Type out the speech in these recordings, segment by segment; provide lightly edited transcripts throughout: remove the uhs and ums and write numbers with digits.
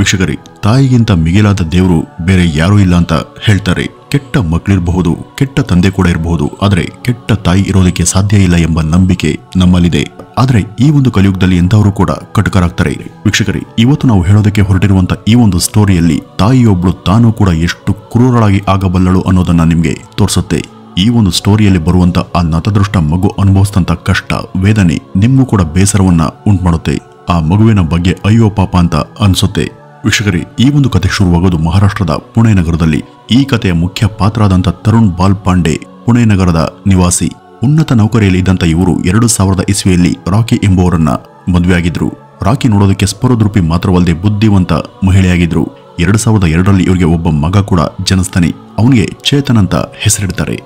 ವೀಕ್ಷಕರೇ, ತಾಯಿಗಿಂತ ಮಿಗಿಲಾದ ದೇವರು ಬೇರೆ ಯಾರೂ ಇಲ್ಲ ಅಂತ ಹೇಳ್ತಾರೆ. ಕೆಟ್ಟ ಮಕ್ಕಳಿರಬಹುದು, ಕೆಟ್ಟ ತಂದೆ ಕೂಡ ಇರಬಹುದು, ಆದರೆ ಕೆಟ್ಟ ತಾಯಿ ಇರೋದಕ್ಕೆ ಸಾಧ್ಯ ಇಲ್ಲ ಎಂಬ ನಂಬಿಕೆ ನಮ್ಮಲ್ಲಿದೆ. ಆದರೆ ಈ ಒಂದು ಕಲಿಯುಗದಲ್ಲಿ ಎಂಥವರು ಕೂಡ ಕಟುಕರಾಗ್ತಾರೆ. ವೀಕ್ಷಕರೇ, ಇವತ್ತು ನಾವು ಹೇಳೋದಕ್ಕೆ ಹೊರಟಿರುವಂತ ಈ ಒಂದು ಸ್ಟೋರಿಯಲ್ಲಿ ತಾಯಿಯೊಬ್ಳು ತಾನು ಕೂಡ ಎಷ್ಟು ಕ್ರೂರಳಾಗಿ ಆಗಬಲ್ಲಳು ಅನ್ನೋದನ್ನ ನಿಮ್ಗೆ ತೋರಿಸುತ್ತೆ. ಈ ಒಂದು ಸ್ಟೋರಿಯಲ್ಲಿ ಬರುವಂತ ಆ ನತದೃಷ್ಟ ಮಗು ಅನುಭವಿಸಿದಂತ ಕಷ್ಟ, ವೇದನೆ ನಿಮ್ಗೂ ಕೂಡ ಬೇಸರವನ್ನ ಉಂಟುಮಾಡುತ್ತೆ. ಆ ಮಗುವಿನ ಬಗ್ಗೆ ಅಯ್ಯೋ ಪಾಪ ಅಂತ ಅನ್ಸುತ್ತೆ. ವೀಕ್ಷಕರೇ, ಈ ಒಂದು ಕತೆ ಶುರುವಾಗೋದು ಮಹಾರಾಷ್ಟ್ರದ ಪುಣೆ ನಗರದಲ್ಲಿ. ಈ ಕಥೆಯ ಮುಖ್ಯ ಪಾತ್ರ ಆದಂತ ತರುಣ್ ಬಾಲ್ಪಾಂಡೆ ಪುಣೆ ನಗರದ ನಿವಾಸಿ. ಉನ್ನತ ನೌಕರಿಯಲ್ಲಿ ಇದ್ದಂತ ಇವರು 2000 ಇಸ್ವಿಯಲ್ಲಿ ರಾಕಿ ಎಂಬುವರನ್ನ ಮದುವೆಯಾಗಿದ್ರು. ರಾಕಿ ನೋಡೋದಕ್ಕೆ ಸ್ಪರ್ಧರೂಪಿ ಮಾತ್ರವಲ್ಲದೆ ಬುದ್ಧಿವಂತ ಮಹಿಳೆಯಾಗಿದ್ರು. 2002ರಲ್ಲಿ ಇವರಿಗೆ ಒಬ್ಬ ಮಗ ಕೂಡ ಜನಿಸ್ತಾನೆ. ಅವನಿಗೆ ಚೇತನ್ ಅಂತ ಹೆಸರಿಡ್ತಾರೆ.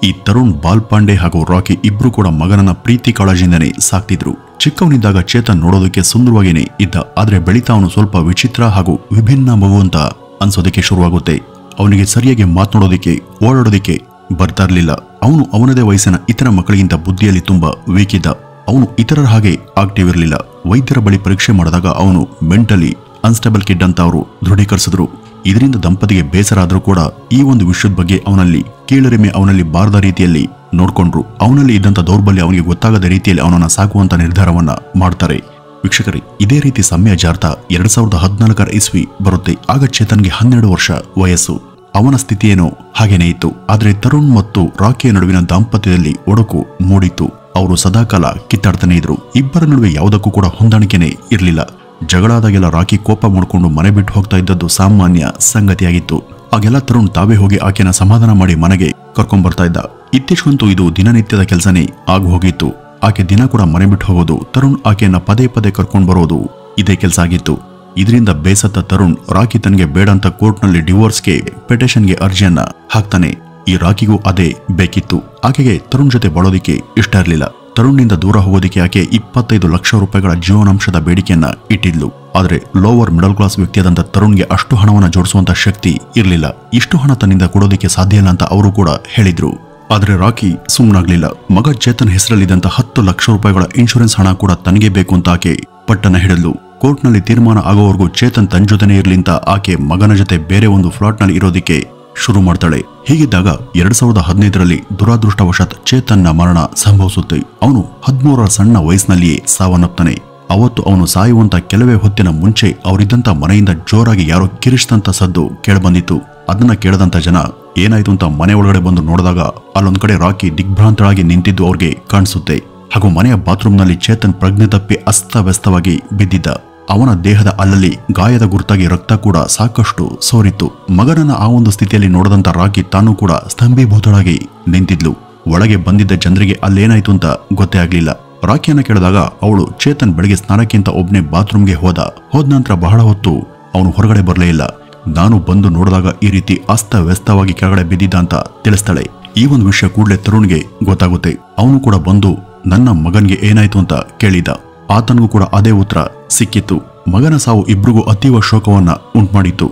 ಈ ತರುಣ್ ಬಾಲ್ಪಾಂಡೆ ಹಾಗೂ ರಾಕಿ ಇಬ್ರು ಕೂಡ ಮಗನನ್ನ ಪ್ರೀತಿ ಕಾಳಜಿಯಿಂದನೇ ಸಾಕ್ತಿದ್ರು. ಚಿಕ್ಕವನಿದ್ದಾಗ ಚೇತನ್ ನೋಡೋದಕ್ಕೆ ಸುಂದರವಾಗಿಯೇ ಇದ್ದ. ಆದ್ರೆ ಬೆಳೀತಾ ಅವನು ಸ್ವಲ್ಪ ವಿಚಿತ್ರ ಹಾಗೂ ವಿಭಿನ್ನ ಮಗು ಅಂತ ಅನ್ಸೋದಕ್ಕೆ ಶುರುವಾಗುತ್ತೆ. ಅವನಿಗೆ ಸರಿಯಾಗಿ ಮಾತನಾಡೋದಕ್ಕೆ, ಓಡಾಡೋದಕ್ಕೆ ಬರ್ತಾ ಇರಲಿಲ್ಲ. ಅವನು ಅವನದೇ ವಯಸ್ಸಿನ ಇತರ ಮಕ್ಕಳಿಗಿಂತ ಬುದ್ಧಿಯಲ್ಲಿ ತುಂಬಾ ವೀಕ್ ಇದ್ದ. ಅವನು ಇತರರ ಹಾಗೆ ಆಕ್ಟಿವ್ ಇರಲಿಲ್ಲ. ವೈದ್ಯರ ಬಳಿ ಪರೀಕ್ಷೆ ಮಾಡಿದಾಗ ಅವನು ಮೆಂಟಲಿ ಅನ್ಸ್ಟೇಬಲ್ ಕಿಡ್ ಅಂತ ಅವರು ದೃಢೀಕರಿಸಿದ್ರು. ಇದರಿಂದ ದಂಪತಿಗೆ ಬೇಸರ ಆದ್ರೂ ಕೂಡ ಈ ಒಂದು ವಿಷಯದ ಬಗ್ಗೆ ಅವನಲ್ಲಿ ಕೀಳರಿಮೆ ಅವನಲ್ಲಿ ಬಾರದ ರೀತಿಯಲ್ಲಿ ನೋಡ್ಕೊಂಡ್ರು. ಅವನಲ್ಲಿ ಇದ್ದಂತ ದೌರ್ಬಲ್ಯ ಅವನಿಗೆ ಗೊತ್ತಾಗದ ರೀತಿಯಲ್ಲಿ ಅವನನ್ನ ಸಾಕುವಂತ ನಿರ್ಧಾರವನ್ನ ಮಾಡ್ತಾರೆ. ವೀಕ್ಷಕರೇ, ಇದೇ ರೀತಿ ಸಮಯ ಜಾರ್ತಾ 2014 ಇಸ್ವಿ ಬರುತ್ತೆ. ಆಗ ಚೇತನ್ಗೆ 12 ವರ್ಷ ವಯಸ್ಸು. ಅವನ ಸ್ಥಿತಿ ಏನೋ ಹಾಗೇನೇ ಇತ್ತು. ಆದ್ರೆ ತರುಣ್ ಮತ್ತು ರಾಕಿಯ ನಡುವಿನ ದಾಂಪತ್ಯದಲ್ಲಿ ಒಡಕು ಮೂಡಿತ್ತು. ಅವರು ಸದಾಕಾಲ ಕಿತ್ತಾಡ್ತಾನೆ ಇದ್ರು. ಇಬ್ಬರ ನಡುವೆ ಯಾವುದಕ್ಕೂ ಕೂಡ ಹೊಂದಾಣಿಕೆನೇ ಇರಲಿಲ್ಲ. ಜಗಳಾದಾಗೆಲ್ಲ ರಾಕಿ ಕೋಪ ಮಾಡಿಕೊಂಡು ಮನೆ ಬಿಟ್ಟು ಹೋಗ್ತಾ ಇದ್ದದ್ದು ಸಾಮಾನ್ಯ ಸಂಗತಿಯಾಗಿತ್ತು. ಆಗೆಲ್ಲ ತರುಣ್ ತಾವೇ ಹೋಗಿ ಆಕೆನ ಸಮಾಧಾನ ಮಾಡಿ ಮನೆಗೆ ಕರ್ಕೊಂಡ್ ಬರ್ತಾ ಇದ್ದ. ಇತ್ತೀಚೆಗಂತೂ ಇದು ದಿನನಿತ್ಯದ ಕೆಲಸನೇ ಆಗಿ ಹೋಗಿತ್ತು. ಆಕೆ ದಿನ ಕೂಡ ಮನೆ ಬಿಟ್ಟು ಹೋಗೋದು, ತರುಣ್ ಆಕೆಯನ್ನ ಪದೇ ಪದೇ ಕರ್ಕೊಂಡು ಬರೋದು ಇದೇ ಕೆಲಸ ಆಗಿತ್ತು. ಇದರಿಂದ ಬೇಸತ್ತ ತರುಣ್ ರಾಕಿ ತನಗೆ ಬೇಡ ಅಂತ ಕೋರ್ಟ್ನಲ್ಲಿ ಡಿವೋರ್ಸ್ಗೆ ಪಿಟಿಷನ್ಗೆ ಅರ್ಜಿಯನ್ನ ಹಾಕ್ತಾನೆ. ಈ ರಾಕಿಗೂ ಅದೇ ಬೇಕಿತ್ತು. ಆಕೆಗೆ ತರುಣ್ ಜೊತೆ ಬಾಳೋದಿಕ್ಕೆ ಇಷ್ಟ ಇರಲಿಲ್ಲ. ತರುಣ್ನಿಂದ ದೂರ ಹೋಗೋದಿಕ್ಕೆ ಆಕೆ 25 ಲಕ್ಷ ರೂಪಾಯಿಗಳ ಜೀವನಾಂಶದ ಬೇಡಿಕೆಯನ್ನ ಇಟ್ಟಿದ್ಲು. ಆದ್ರೆ ಲೋವರ್ ಮಿಡಲ್ ಕ್ಲಾಸ್ ವ್ಯಕ್ತಿಯಾದಂತ ತರುಣ್ಗೆ ಅಷ್ಟು ಹಣವನ್ನ ಜೋಡಿಸುವಂತ ಶಕ್ತಿ ಇರಲಿಲ್ಲ. ಇಷ್ಟು ಹಣ ತನ್ನಿಂದ ಕೊಡೋದಿಕ್ಕೆ ಸಾಧ್ಯ ಇಲ್ಲ ಅಂತ ಅವರು ಕೂಡ ಹೇಳಿದ್ರು. ಆದ್ರೆ ರಾಕಿ ಸುಮ್ಮನಾಗ್ಲಿಲ್ಲ. ಮಗ ಚೇತನ್ ಹೆಸರಲ್ಲಿದ್ದಂತ 10 ಲಕ್ಷ ರೂಪಾಯಿಗಳ ಇನ್ಶೂರೆನ್ಸ್ ಹಣ ಕೂಡ ತನಗೆ ಬೇಕು ಅಂತ ಆಕೆ ಪಟ್ಟನ ಹಿಡಿದ್ಲು. ಕೋರ್ಟ್ನಲ್ಲಿ ತೀರ್ಮಾನ ಆಗೋವರೆಗೂ ಚೇತನ್ ತನ್ನ ಜೊತೆನೇ ಇರ್ಲಿ ಅಂತ ಆಕೆ ಮಗನ ಜೊತೆ ಬೇರೆ ಒಂದು ಫ್ಲಾಟ್ನಲ್ಲಿ ಇರೋದಿಕ್ಕೆ ಶುರು ಮಾಡ್ತಾಳೆ. ಹೀಗಿದ್ದಾಗ 2015ರಲ್ಲಿ ದುರಾದೃಷ್ಟವಶಾತ್ ಚೇತನ್ನ ಮರಣ ಸಂಭವಿಸುತ್ತೆ. ಅವನು 13ರ ಸಣ್ಣ ವಯಸ್ಸಿನಲ್ಲಿಯೇ ಸಾವನ್ನಪ್ತಾನೆ. ಅವತ್ತು ಅವನು ಸಾಯುವಂತ ಕೆಲವೇ ಹೊತ್ತಿನ ಮುಂಚೆ ಅವರಿದ್ದಂತ ಮನೆಯಿಂದ ಜೋರಾಗಿ ಯಾರೋ ಕಿರಿಚಿದಂತ ಸದ್ದು ಕೇಳಬಂದಿತ್ತು. ಅದನ್ನ ಕೇಳದಂತ ಜನ ಏನಾಯ್ತು ಅಂತ ಮನೆ ಒಳಗಡೆ ಬಂದು ನೋಡಿದಾಗ ಅಲ್ಲೊಂದ್ ಕಡೆ ರಾಕಿ ದಿಗ್ಭ್ರಾಂತರಾಗಿ ನಿಂತಿದ್ದು ಅವ್ರಿಗೆ ಕಾಣಿಸುತ್ತೆ. ಹಾಗೂ ಮನೆಯ ಬಾತ್ರೂಮ್ನಲ್ಲಿ ಚೇತನ್ ಪ್ರಜ್ಞೆ ತಪ್ಪಿ ಅಸ್ತವ್ಯಸ್ತವಾಗಿ ಬಿದ್ದಿದ್ದ. ಅವನ ದೇಹದ ಅಲ್ಲಲ್ಲಿ ಗಾಯದ ಗುರುತಾಗಿ ರಕ್ತ ಕೂಡ ಸಾಕಷ್ಟು ಸೋರಿತ್ತು. ಮಗನನ್ನ ಆ ಒಂದು ಸ್ಥಿತಿಯಲ್ಲಿ ನೋಡದಂತ ರಾಕಿ ತಾನು ಕೂಡ ಸ್ತಂಭೀಭೂತಳಾಗಿ ನಿಂತಿದ್ಲು. ಒಳಗೆ ಬಂದಿದ್ದ ಜನರಿಗೆ ಅಲ್ಲೇನಾಯ್ತು ಅಂತ ಗೊತ್ತೇ ಆಗ್ಲಿಲ್ಲ. ರಾಕಿಯನ್ನ ಕೇಳಿದಾಗ ಅವಳು ಚೇತನ್ ಬೆಳಗ್ಗೆ ಸ್ನಾನಕ್ಕಿಂತ ಒಬ್ನೇ ಬಾತ್ರೂಮ್ಗೆ ಹೋದ ನಂತರ ಬಹಳ ಹೊತ್ತು ಅವನು ಹೊರಗಡೆ ಬರಲೇ ಇಲ್ಲ. ನಾನು ಬಂದು ನೋಡಿದಾಗ ಈ ರೀತಿ ಅಸ್ತವ್ಯಸ್ತವಾಗಿ ಕೆಳಗಡೆ ಬಿದ್ದಿದ್ದ ಅಂತ ತಿಳಿಸ್ತಾಳೆ. ಈ ಒಂದು ವಿಷಯ ಕೂಡಲೇ ತರುಣ್ಗೆ ಗೊತ್ತಾಗುತ್ತೆ. ಅವನು ಕೂಡ ಬಂದು ನನ್ನ ಮಗನ್ಗೆ ಏನಾಯ್ತು ಅಂತ ಕೇಳಿದ. ಆತನಿಗೂ ಕೂಡ ಅದೇ ಉತ್ತರ ಸಿಕ್ಕಿತ್ತು. ಮಗನ ಸಾವು ಇಬ್ರಿಗೂ ಅತೀವ ಶೋಕವನ್ನ ಉಂಟುಮಾಡಿತ್ತು.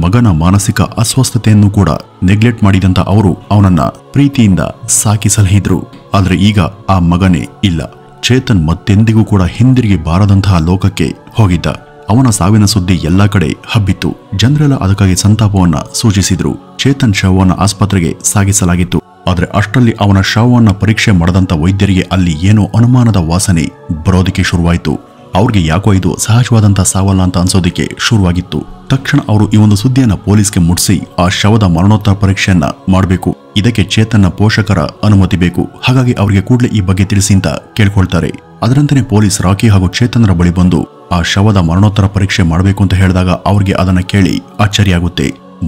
ಮಗನ ಮಾನಸಿಕ ಅಸ್ವಸ್ಥತೆಯನ್ನು ಕೂಡ ನೆಗ್ಲೆಕ್ಟ್ ಮಾಡಿದಂತ ಅವರು ಅವನನ್ನ ಪ್ರೀತಿಯಿಂದ ಸಾಕಿ ಸಲಹಿದ್ರು. ಆದ್ರೆ ಈಗ ಆ ಮಗನೇ ಇಲ್ಲ. ಚೇತನ್ ಮತ್ತೆಂದಿಗೂ ಕೂಡ ಹಿಂದಿರುಗಿ ಬಾರದಂತಹ ಲೋಕಕ್ಕೆ ಹೋಗಿದ್ದ. ಅವನ ಸಾವಿನ ಸುದ್ದಿ ಎಲ್ಲಾ ಕಡೆ ಹಬ್ಬಿತ್ತು. ಜನರೆಲ್ಲ ಅದಕ್ಕಾಗಿ ಸಂತಾಪವನ್ನ ಸೂಚಿಸಿದ್ರು. ಚೇತನ್ ಶವವನ್ನ ಆಸ್ಪತ್ರೆಗೆ ಸಾಗಿಸಲಾಗಿತ್ತು. ಆದ್ರೆ ಅಷ್ಟರಲ್ಲಿ ಅವನ ಶವವನ್ನ ಪರೀಕ್ಷೆ ಮಾಡದಂತ ವೈದ್ಯರಿಗೆ ಅಲ್ಲಿ ಏನೋ ಅನುಮಾನದ ವಾಸನೆ ಬರೋದಿಕ್ಕೆ ಶುರುವಾಯಿತು. ಅವ್ರಿಗೆ ಯಾಕೋ ಇದು ಸಹಜವಾದಂತ ಸಾವಲ್ಲ ಅಂತ ಅನ್ಸೋದಿಕ್ಕೆ ಶುರುವಾಗಿತ್ತು. ತಕ್ಷಣ ಅವರು ಈ ಒಂದು ಸುದ್ದಿಯನ್ನ ಪೊಲೀಸ್ಗೆ ಮುಟ್ಟಿಸಿ ಆ ಶವದ ಮರಣೋತ್ತರ ಪರೀಕ್ಷೆಯನ್ನ ಮಾಡಬೇಕು. ಇದಕ್ಕೆ ಚೇತನ್ನ ಪೋಷಕರ ಅನುಮತಿ ಬೇಕು. ಹಾಗಾಗಿ ಅವರಿಗೆ ಕೂಡಲೇ ಈ ಬಗ್ಗೆ ತಿಳಿಸಿ ಅಂತ ಕೇಳ್ಕೊಳ್ತಾರೆ. ಅದರಂತೆಯೇ ಪೊಲೀಸ್ ರಾಕಿ ಹಾಗೂ ಚೇತನರ ಬಳಿ ಬಂದು ಆ ಶವದ ಮರಣೋತ್ತರ ಪರೀಕ್ಷೆ ಮಾಡಬೇಕು ಅಂತ ಹೇಳಿದಾಗ ಅವ್ರಿಗೆ ಅದನ್ನ ಕೇಳಿ ಆಶ್ಚರ್ಯ.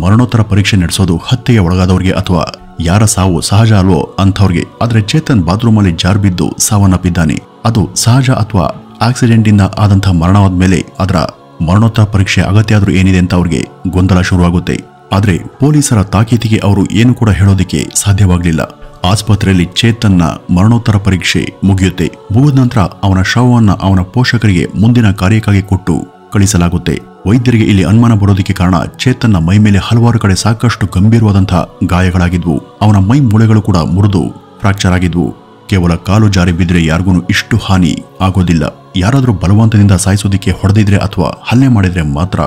ಮರಣೋತ್ತರ ಪರೀಕ್ಷೆ ನಡೆಸೋದು ಹತ್ಯೆಗೆ ಒಳಗಾದವ್ರಿಗೆ ಅಥವಾ ಯಾರ ಸಾವು ಸಹಜ ಅಲ್ವೋ ಅಂಥವ್ರಿಗೆ. ಆದ್ರೆ ಚೇತನ್ ಬಾತ್ರೂಮ್ ಅಲ್ಲಿ ಜಾರ್ ಬಿದ್ದು ಸಾವನ್ನಪ್ಪಿದ್ದಾನೆ. ಅದು ಸಹಜ ಅಥವಾ ಆಕ್ಸಿಡೆಂಟ್ ಇಂದ ಆದಂತಹ ಮರಣವಾದ್ಮೇಲೆ ಅದರ ಮರಣೋತ್ತರ ಪರೀಕ್ಷೆ ಅಗತ್ಯ ಆದ್ರೂ ಏನಿದೆ ಅಂತ ಅವ್ರಿಗೆ ಗೊಂದಲ ಶುರುವಾಗುತ್ತೆ. ಆದ್ರೆ ಪೊಲೀಸರ ತಾಕೀತಿಗೆ ಅವರು ಏನು ಕೂಡ ಹೇಳೋದಿಕ್ಕೆ ಸಾಧ್ಯವಾಗ್ಲಿಲ್ಲ. ಆಸ್ಪತ್ರೆಯಲ್ಲಿ ಚೇತನ್ನ ಮರಣೋತ್ತರ ಪರೀಕ್ಷೆ ಮುಗಿಯುತ್ತೆ. ಮುಗಿದ ನಂತರ ಅವನ ಶವವನ್ನ ಅವನ ಪೋಷಕರಿಗೆ ಮುಂದಿನ ಕಾರ್ಯಕ್ಕಾಗಿ ಕೊಟ್ಟು ಕಳಿಸಲಾಗುತ್ತೆ. ವೈದ್ಯರಿಗೆ ಇಲ್ಲಿ ಅನುಮಾನ ಬರೋದಕ್ಕೆ ಕಾರಣ ಚೇತನ್ನ ಮೈ ಮೇಲೆ ಹಲವಾರು ಕಡೆ ಸಾಕಷ್ಟು ಗಂಭೀರವಾದಂತಹ ಗಾಯಗಳಾಗಿದ್ವು. ಅವನ ಮೈ ಮೂಳೆಗಳು ಕೂಡ ಮುರಿದು ಫ್ರಾಕ್ಚರ್ ಆಗಿದ್ವು. ಕೇವಲ ಕಾಲು ಜಾರಿ ಬಿದ್ರೆ ಯಾರಿಗೂ ಇಷ್ಟು ಹಾನಿ ಆಗೋದಿಲ್ಲ. ಯಾರಾದರೂ ಬಲವಂತದಿಂದ ಸಾಯಿಸೋದಿಕ್ಕೆ ಹೊಡೆದಿದ್ರೆ ಅಥವಾ ಹಲ್ಲೆ ಮಾಡಿದ್ರೆ ಮಾತ್ರ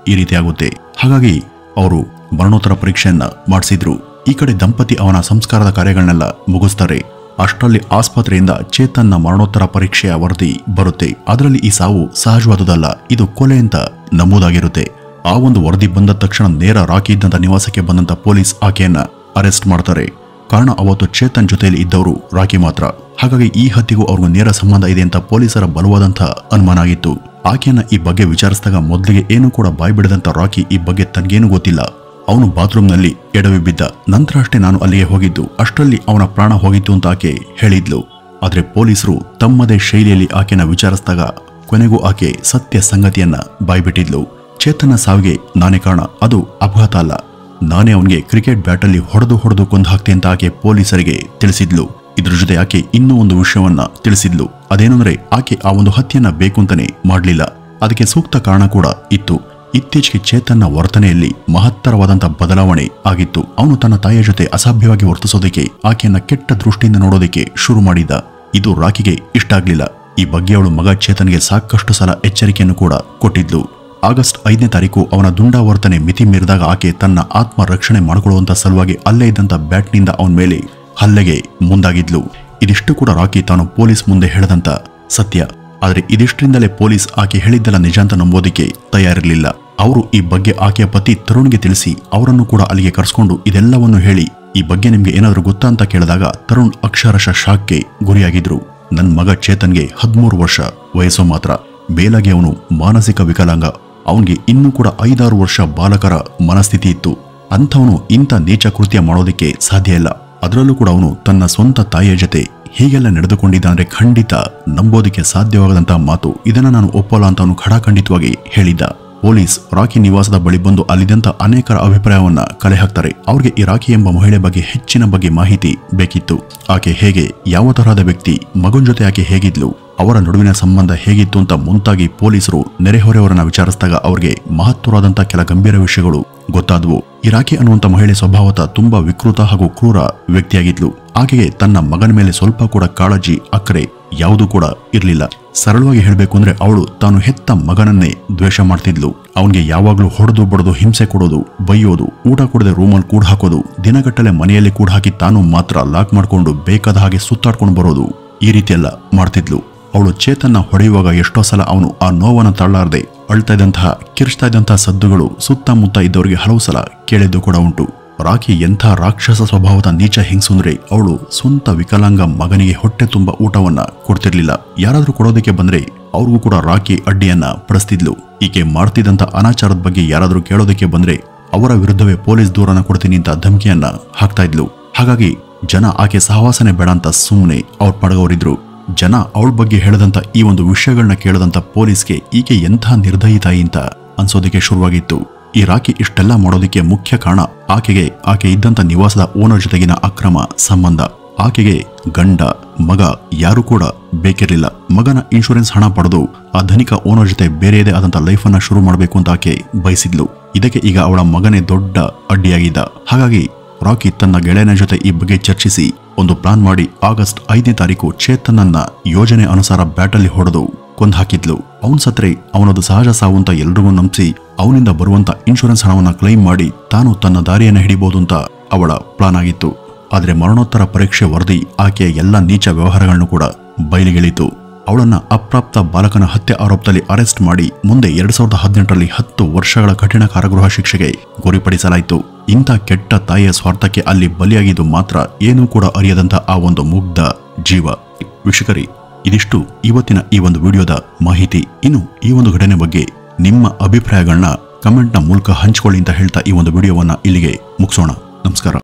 ಈ ರೀತಿ ಆಗುತ್ತೆ. ಹಾಗಾಗಿ ಅವರು ಮರಣೋತ್ತರ ಪರೀಕ್ಷೆಯನ್ನ ಮಾಡಿಸಿದ್ರು. ಈ ಕಡೆ ದಂಪತಿ ಅವನ ಸಂಸ್ಕಾರದ ಕಾರ್ಯಗಳನ್ನೆಲ್ಲ ಮುಗಿಸ್ತಾರೆ. ಅಷ್ಟರಲ್ಲಿ ಆಸ್ಪತ್ರೆಯಿಂದ ಚೇತನ್ನ ಮರಣೋತ್ತರ ಪರೀಕ್ಷೆಯ ವರದಿ ಬರುತ್ತೆ. ಅದರಲ್ಲಿ ಈ ಸಾವು ಸಹಜವಾದುದಲ್ಲ, ಇದು ಕೊಲೆ ಅಂತ ನಮೂದಾಗಿರುತ್ತೆ. ಆ ಒಂದು ವರದಿ ಬಂದ ತಕ್ಷಣ ನೇರ ರಾಕಿ ಇದ್ದಂತ ನಿವಾಸಕ್ಕೆ ಬಂದಂತ ಪೊಲೀಸ್ ಆಕೆಯನ್ನ ಅರೆಸ್ಟ್ ಮಾಡ್ತಾರೆ. ಕಾರಣ ಅವತ್ತು ಚೇತನ್ ಜೊತೆಯಲ್ಲಿ ಇದ್ದವರು ರಾಕಿ ಮಾತ್ರ. ಹಾಗಾಗಿ ಈ ಹತ್ಯೆಗೂ ಅವ್ರಿಗೂ ನೇರ ಸಂಬಂಧ ಇದೆ ಅಂತ ಪೊಲೀಸರ ಬಲವಾದಂತಹ ಅನುಮಾನ ಆಗಿತ್ತು. ಆಕೆಯನ್ನ ಈ ಬಗ್ಗೆ ವಿಚಾರಿಸಿದಾಗ ಮೊದಲಿಗೆ ಏನೂ ಕೂಡ ಬಾಯ್ ಬಿಡದಂತ ರಾಕಿ ಈ ಬಗ್ಗೆ ತನಗೇನು ಗೊತ್ತಿಲ್ಲ, ಅವನು ಬಾತ್ರೂಮ್ನಲ್ಲಿ ಎಡವಿ ಬಿದ್ದ, ನಂತರ ಅಷ್ಟೇ ನಾನು ಅಲ್ಲಿಗೆ ಹೋಗಿದ್ದು, ಅಷ್ಟರಲ್ಲಿ ಅವನ ಪ್ರಾಣ ಹೋಗಿತ್ತು ಅಂತ ಆಕೆ ಹೇಳಿದ್ಲು. ಆದ್ರೆ ಪೊಲೀಸರು ತಮ್ಮದೇ ಶೈಲಿಯಲ್ಲಿ ಆಕೆನ ವಿಚಾರಿಸಿದಾಗ ಕೊನೆಗೂ ಆಕೆ ಸತ್ಯ ಸಂಗತಿಯನ್ನ ಬಾಯ್ಬಿಟ್ಟಿದ್ಲು. ಚೇತನ ಸಾವಿಗೆ ನಾನೇ ಕಾರಣ, ಅದು ಅಪಘಾತ ಅಲ್ಲ, ನಾನೇ ಅವನಿಗೆ ಕ್ರಿಕೆಟ್ ಬ್ಯಾಟಲ್ಲಿ ಹೊಡೆದು ಕೊಂದು ಹಾಕ್ತೆ ಅಂತ ಆಕೆ ಪೊಲೀಸರಿಗೆ ತಿಳಿಸಿದ್ಲು. ಇದ್ರ ಜೊತೆ ಆಕೆ ಇನ್ನೂ ಒಂದು ವಿಷಯವನ್ನ ತಿಳಿಸಿದ್ಲು. ಅದೇನೆಂದ್ರೆ ಆಕೆ ಆ ಒಂದು ಹತ್ಯೆಯನ್ನ ಬೇಕು ಅಂತಾನೆ ಮಾಡ್ಲಿಲ್ಲ, ಅದಕ್ಕೆ ಸೂಕ್ತ ಕಾರಣ ಕೂಡ ಇತ್ತು. ಇತ್ತೀಚೆಗೆ ಚೇತನ್ನ ವರ್ತನೆಯಲ್ಲಿ ಮಹತ್ತರವಾದಂತ ಬದಲಾವಣೆ ಆಗಿತ್ತು. ಅವನು ತನ್ನ ತಾಯಿಯ ಜೊತೆ ಅಸಭ್ಯವಾಗಿ ವರ್ತಿಸೋದಕ್ಕೆ, ಆಕೆಯನ್ನ ಕೆಟ್ಟ ದೃಷ್ಟಿಯಿಂದ ನೋಡೋದಕ್ಕೆ ಶುರು ಮಾಡಿದ್ದ. ಇದು ರಾಕಿಗೆ ಇಷ್ಟ ಆಗ್ಲಿಲ್ಲ. ಈ ಬಗ್ಗೆ ಅವಳು ಮಗ ಚೇತನ್ಗೆ ಸಾಕಷ್ಟು ಸಲ ಎಚ್ಚರಿಕೆಯನ್ನು ಕೂಡ ಕೊಟ್ಟಿದ್ಲು. ಆಗಸ್ಟ್ 5ನೇ ತಾರೀಕು ಅವನ ದುಂಡಾವರ್ತನೆ ಮಿತಿ ಮೀರಿದಾಗ ಆಕೆ ತನ್ನ ಆತ್ಮ ರಕ್ಷಣೆ ಮಾಡಿಕೊಳ್ಳುವಂತ ಸಲುವಾಗಿ ಅಲ್ಲೇ ಇದ್ದಂತ ಬ್ಯಾಟ್ನಿಂದ ಅವನ ಮೇಲೆ ಹಲ್ಲೆಗೆ ಮುಂದಾಗಿದ್ಲು. ಇದಿಷ್ಟು ಕೂಡ ರಾಕಿ ತಾನು ಪೊಲೀಸ್ ಮುಂದೆ ಹೇಳದಂತ ಸತ್ಯ. ಆದರೆ ಇದಿಷ್ಟರಿಂದಲೇ ಪೊಲೀಸ್ ಆಕೆ ಹೇಳಿದ್ದಲ್ಲ ನಿಜ ಅಂತ ನಂಬೋದಿಕ್ಕೆ ತಯಾರಿರಲಿಲ್ಲ. ಅವರು ಈ ಬಗ್ಗೆ ಆಕೆಯ ಪತಿ ತರುಣ್ಗೆ ತಿಳಿಸಿ ಅವರನ್ನು ಕೂಡ ಅಲ್ಲಿಗೆ ಕರೆಸ್ಕೊಂಡು ಇದೆಲ್ಲವನ್ನು ಹೇಳಿ ಈ ಬಗ್ಗೆ ನಿಮ್ಗೆ ಏನಾದರೂ ಗೊತ್ತಾ ಅಂತ ಕೇಳಿದಾಗ ತರುಣ್ ಅಕ್ಷರಶಃ ಶಾಕ್ಗೆ ಗುರಿಯಾಗಿದ್ರು. ನನ್ನ ಮಗ ಚೇತನ್ಗೆ 13 ವರ್ಷ ವಯಸ್ಸು ಮಾತ್ರ, ಮೇಲಾಗಿ ಅವನು ಮಾನಸಿಕ ವಿಕಲಾಂಗ, ಅವನಿಗೆ ಇನ್ನೂ ಕೂಡ 5-6 ವರ್ಷ ಬಾಲಕರ ಮನಸ್ಥಿತಿ ಇತ್ತು. ಅಂಥವನು ಇಂಥ ನೀಚ ಕೃತ್ಯ ಮಾಡೋದಕ್ಕೆ ಸಾಧ್ಯ ಇಲ್ಲ. ಅದರಲ್ಲೂ ಕೂಡ ಅವನು ತನ್ನ ಸ್ವಂತ ತಾಯಿಯ ಜೊತೆ ಹೀಗೆಲ್ಲ ನಡೆದುಕೊಂಡಿದ್ದಾನೆ ಖಂಡಿತ ನಂಬೋದಕ್ಕೆ ಸಾಧ್ಯವಾಗದಂತಹ ಮಾತು. ಇದನ್ನ ನಾನು ಒಪ್ಪಲ್ಲ ಅಂತ ಅವನು ಖಡಾಖಂಡಿತವಾಗಿ ಹೇಳಿದ್ದ. ಪೊಲೀಸ್ ರಾಕಿ ನಿವಾಸದ ಬಳಿ ಬಂದು ಅಲ್ಲಿದ್ದಂತ ಅನೇಕರ ಅಭಿಪ್ರಾಯವನ್ನ ಕಲೆ ಹಾಕ್ತಾರೆ. ಅವ್ರಿಗೆ ಈ ರಾಕಿ ಎಂಬ ಮಹಿಳೆ ಬಗ್ಗೆ ಹೆಚ್ಚಿನ ಬಗ್ಗೆ ಮಾಹಿತಿ ಬೇಕಿತ್ತು. ಆಕೆ ಹೇಗೆ, ಯಾವ ತರಹದ ವ್ಯಕ್ತಿ, ಮಗನ ಜೊತೆ ಆಕೆ ಹೇಗಿದ್ಲು, ಅವರ ನಡುವಿನ ಸಂಬಂಧ ಹೇಗಿತ್ತು ಅಂತ ಮುಂತಾಗಿ ಪೊಲೀಸರು ನೆರೆಹೊರೆಯವರನ್ನ ವಿಚಾರಿಸಿದಾಗ ಅವ್ರಿಗೆ ಮಹತ್ವವಾದಂತಹ ಕೆಲ ಗಂಭೀರ ವಿಷಯಗಳು ಗೊತ್ತಾದವು. ಈ ರಾಕಿ ಅನ್ನುವಂತ ಮಹಿಳೆ ಸ್ವಭಾವತ ತುಂಬಾ ವಿಕೃತ ಹಾಗೂ ಕ್ರೂರ ವ್ಯಕ್ತಿಯಾಗಿದ್ಲು. ಆಕೆಗೆ ತನ್ನ ಮಗನ ಮೇಲೆ ಸ್ವಲ್ಪ ಕೂಡ ಕಾಳಜಿ, ಅಕ್ಕರೆ ಯಾವುದೂ ಕೂಡ ಇರಲಿಲ್ಲ. ಸರಳವಾಗಿ ಹೇಳಬೇಕು ಅಂದ್ರೆ ಅವಳು ತಾನು ಹೆತ್ತ ಮಗನನ್ನೇ ದ್ವೇಷ ಮಾಡ್ತಿದ್ಲು. ಅವನಿಗೆ ಯಾವಾಗ್ಲೂ ಹೊಡೆದು ಬಡದು ಹಿಂಸೆ ಕೊಡೋದು, ಬೈಯೋದು, ಊಟ ಕೊಡದೆ ರೂಮಲ್ಲಿ ಕೂಡ ಹಾಕೋದು, ದಿನಗಟ್ಟಲೆ ಮನೆಯಲ್ಲಿ ಕೂಡ ಹಾಕಿ ತಾನು ಮಾತ್ರ ಲಾಕ್ ಮಾಡ್ಕೊಂಡು ಬೇಕಾದ ಹಾಗೆ ಸುತ್ತಾಡ್ಕೊಂಡು ಬರೋದು, ಈ ರೀತಿಯೆಲ್ಲ ಮಾಡ್ತಿದ್ಲು. ಅವಳು ಚೇತನ್ನ ಹೊಡೆಯುವಾಗ ಎಷ್ಟೋ ಸಲ ಅವನು ಆ ನೋವನ್ನು ತಳ್ಳಾರದೆ ಅಳ್ತಾ ಇದ್ದಂತಹ, ಕಿರ್ಚ್ತಾ ಇದ್ದಂತಹ ಸದ್ದುಗಳು ಸುತ್ತಮುತ್ತ ಇದ್ದವರಿಗೆ ಹಲವು ಸಲ ಕೇಳಿದ್ದು ಕೂಡ ಉಂಟು. ರಾಕಿ ಎಂಥ ರಾಕ್ಷಸ ಸ್ವಭಾವದ ನೀಚ ಹಿಂಗ್ಸು ಅಂದ್ರೆ ಅವಳು ಸ್ವಂತ ವಿಕಲಾಂಗ ಮಗನಿಗೆ ಹೊಟ್ಟೆ ತುಂಬ ಊಟವನ್ನ ಕೊಡ್ತಿರ್ಲಿಲ್ಲ. ಯಾರಾದ್ರೂ ಕೊಡೋದಕ್ಕೆ ಬಂದ್ರೆ ಅವ್ರಿಗೂ ಕೂಡ ರಾಕಿ ಅಡ್ಡಿಯನ್ನ ಪಡಿಸ್ತಿದ್ಲು. ಈಕೆ ಮಾಡ್ತಿದ್ದಂತ ಅನಾಚಾರದ ಬಗ್ಗೆ ಯಾರಾದ್ರೂ ಕೇಳೋದಕ್ಕೆ ಬಂದ್ರೆ ಅವರ ವಿರುದ್ಧವೇ ಪೊಲೀಸ್ ದೂರನ್ನ ಕೊಡ್ತೀನಿ ಅಂತ ಧಮಕಿಯನ್ನ ಹಾಕ್ತಾ ಇದ್ಲು. ಹಾಗಾಗಿ ಜನ ಆಕೆ ಸಹವಾಸನೆ ಬೇಡ ಅಂತ ಸುಮ್ಮನೆ ಅವ್ರ ಪಡಗವರಿದ್ರು. ಜನ ಅವಳ ಬಗ್ಗೆ ಹೇಳದಂತ ಈ ಒಂದು ವಿಷಯಗಳನ್ನ ಕೇಳದಂತ ಪೊಲೀಸ್ಗೆ ಈಕೆ ಎಂಥ ನಿರ್ದಯಿ ತಾಯಿ ಅಂತ ಅನ್ಸೋದಕ್ಕೆ ಶುರುವಾಗಿತ್ತು. ಈ ರಾಕಿ ಇಷ್ಟೆಲ್ಲ ಮಾಡೋದಕ್ಕೆ ಮುಖ್ಯ ಕಾರಣ ಆಕೆ ಇದ್ದಂತ ನಿವಾಸದ ಓನರ್ ಜೊತೆಗಿನ ಅಕ್ರಮ ಸಂಬಂಧ. ಆಕೆಗೆ ಗಂಡ ಮಗ ಯಾರು ಕೂಡ ಬೇಕಿರಲಿಲ್ಲ. ಮಗನ ಇನ್ಶೂರೆನ್ಸ್ ಹಣ ಪಡೆದು ಆ ಧನಿಕ ಓನರ್ ಜೊತೆ ಬೇರೆಯದೇ ಆದಂತ ಲೈಫ್ ಅನ್ನ ಶುರು ಮಾಡಬೇಕು ಅಂತ ಆಕೆ ಬಯಸಿದ್ಲು. ಇದಕ್ಕೆ ಈಗ ಅವಳ ಮಗನೇ ದೊಡ್ಡ ಅಡ್ಡಿಯಾಗಿದ್ದ. ಹಾಗಾಗಿ ರಾಕಿ ತನ್ನ ಗೆಳೆಯನ ಜೊತೆ ಈ ಬಗ್ಗೆ ಚರ್ಚಿಸಿ ಒಂದು ಪ್ಲಾನ್ ಮಾಡಿ ಆಗಸ್ಟ್ 5ನೇ ತಾರೀಕು ಚೇತನನ್ನ ಯೋಜನೆ ಅನುಸಾರ ಬ್ಯಾಟಲ್ಲಿ ಹೊಡೆದು ಕೊಂದು ಹಾಕಿದ್ಲು. ಅವನ್ ಸತ್ರೆ ಅವನದು ಸಹಜ ಸಾವು ಅಂತ ಎಲ್ರಿಗೂ ನಂಬಿಸಿ ಅವನಿಂದ ಬರುವಂತ ಇನ್ಶೂರೆನ್ಸ್ ಹಣವನ್ನ ಕ್ಲೈಮ್ ಮಾಡಿ ತಾನು ತನ್ನ ದಾರಿಯನ್ನು ಹಿಡಿಬಹುದು ಅಂತ ಅವಳ ಪ್ಲಾನ್ ಆಗಿತ್ತು. ಆದ್ರೆ ಮರಣೋತ್ತರ ಪರೀಕ್ಷೆ ವರದಿ ಆಕೆಯ ಎಲ್ಲ ನೀಚ ವ್ಯವಹಾರಗಳನ್ನು ಕೂಡ ಬಯಲಿಗೆಳಿತು. ಅವಳನ್ನ ಅಪ್ರಾಪ್ತ ಬಾಲಕನ ಹತ್ಯೆ ಆರೋಪದಲ್ಲಿ ಅರೆಸ್ಟ್ ಮಾಡಿ ಮುಂದೆ 2018ರಲ್ಲಿ 10 ವರ್ಷಗಳ ಕಠಿಣ ಕಾರಾಗೃಹ ಶಿಕ್ಷೆಗೆ ಗುರಿಪಡಿಸಲಾಯಿತು. ಇಂಥ ಕೆಟ್ಟ ತಾಯಿಯ ಸ್ವಾರ್ಥಕ್ಕೆ ಅಲ್ಲಿ ಬಲಿಯಾಗಿದ್ದು ಮಾತ್ರ ಏನೂ ಕೂಡ ಅರಿಯದಂತ ಆ ಒಂದು ಮುಗ್ಧ ಜೀವ. ವೀಕ್ಷಕರೇ, ಇದಿಷ್ಟು ಇವತ್ತಿನ ಈ ಒಂದು ವಿಡಿಯೋದ ಮಾಹಿತಿ. ಇನ್ನು ಈ ಒಂದು ಘಟನೆ ಬಗ್ಗೆ ನಿಮ್ಮ ಅಭಿಪ್ರಾಯಗಳನ್ನ ಕಮೆಂಟ್ನ ಮೂಲಕ ಹಂಚಿಕೊಳ್ಳಿ ಅಂತ ಹೇಳ್ತಾ ಈ ಒಂದು ವಿಡಿಯೋವನ್ನ ಇಲ್ಲಿಗೆ ಮುಗಿಸೋಣ. ನಮಸ್ಕಾರ.